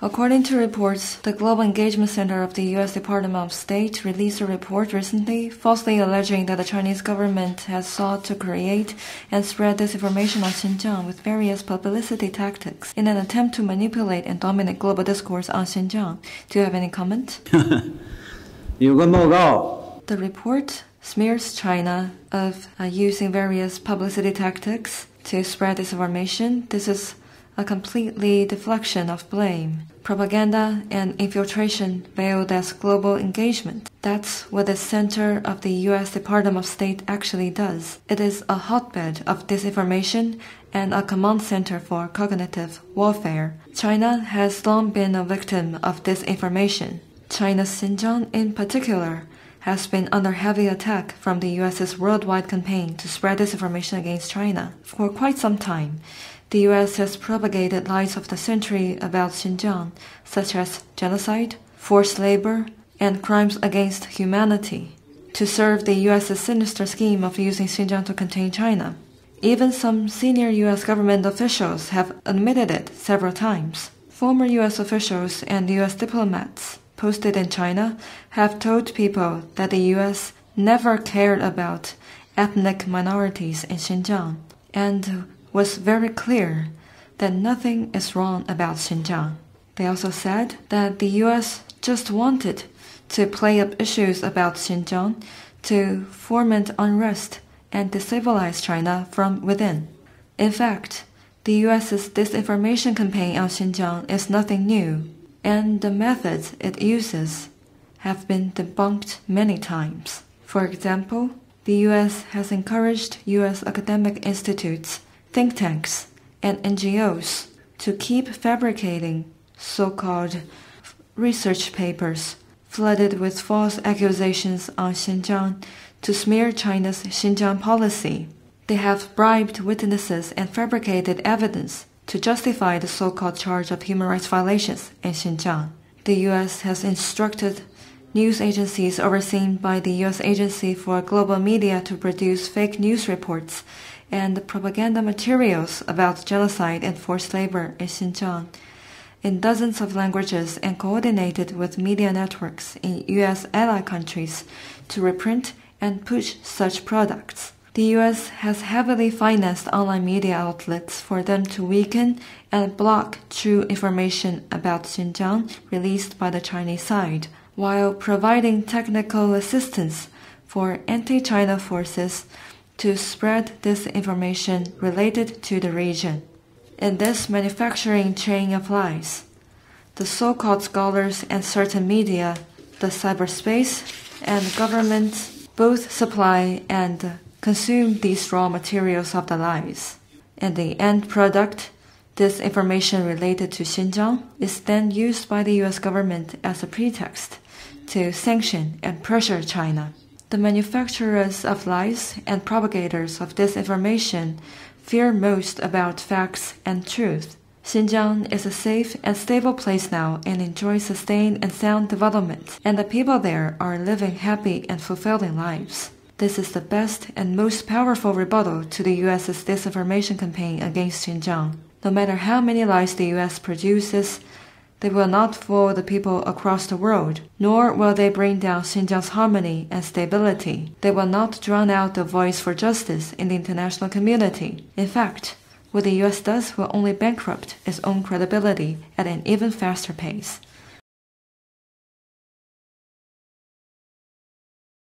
According to reports, the Global Engagement Center of the U.S. Department of State released a report recently falsely alleging that the Chinese government has sought to create and spread disinformation on Xinjiang with various publicity tactics in an attempt to manipulate and dominate global discourse on Xinjiang. Do you have any comment? 有个报告 The report smears China of using various publicity tactics to spread disinformation. This is a completely deflection of blame. Propaganda and infiltration veiled as global engagement. That's what the center of the U.S. Department of State actually does. It is a hotbed of disinformation and a command center for cognitive warfare. China has long been a victim of disinformation. China's Xinjiang, in particular, has been under heavy attack from the U.S.'s worldwide campaign to spread disinformation against China. For quite some time, the U.S. has propagated lies of the century about Xinjiang, such as genocide, forced labor, and crimes against humanity, to serve the U.S.'s sinister scheme of using Xinjiang to contain China. Even some senior U.S. government officials have admitted it several times. Former U.S. officials and U.S. diplomats posted in China have told people that the U.S. never cared about ethnic minorities in Xinjiang and was very clear that nothing is wrong about Xinjiang. They also said that the U.S. just wanted to play up issues about Xinjiang to foment unrest and destabilize China from within. In fact, the U.S.'s disinformation campaign on Xinjiang is nothing new, and the methods it uses have been debunked many times. For example, the U.S. has encouraged U.S. academic institutes, think tanks, and NGOs to keep fabricating so-called research papers flooded with false accusations on Xinjiang to smear China's Xinjiang policy. They have bribed witnesses and fabricated evidence to justify the so-called charge of human rights violations in Xinjiang. The U.S. has instructed news agencies overseen by the U.S. Agency for Global Media to produce fake news reports and propaganda materials about genocide and forced labor in Xinjiang in dozens of languages and coordinated with media networks in U.S. ally countries to reprint and push such products. The U.S. has heavily financed online media outlets for them to weaken and block true information about Xinjiang released by the Chinese side, while providing technical assistance for anti-China forces to spread disinformation related to the region. In this manufacturing chain of lies, the so-called scholars and certain media, the cyberspace, and government both supply and consume these raw materials of the lies. And the end product, this information related to Xinjiang, is then used by the U.S. government as a pretext to sanction and pressure China. The manufacturers of lies and propagators of disinformation fear most about facts and truth. Xinjiang is a safe and stable place now and enjoys sustained and sound development, and the people there are living happy and fulfilling lives. This is the best and most powerful rebuttal to the U.S.'s disinformation campaign against Xinjiang. No matter how many lies the U.S. produces, they will not fool the people across the world, nor will they bring down Xinjiang's harmony and stability. They will not drown out the voice for justice in the international community. In fact, what the U.S. does will only bankrupt its own credibility at an even faster pace.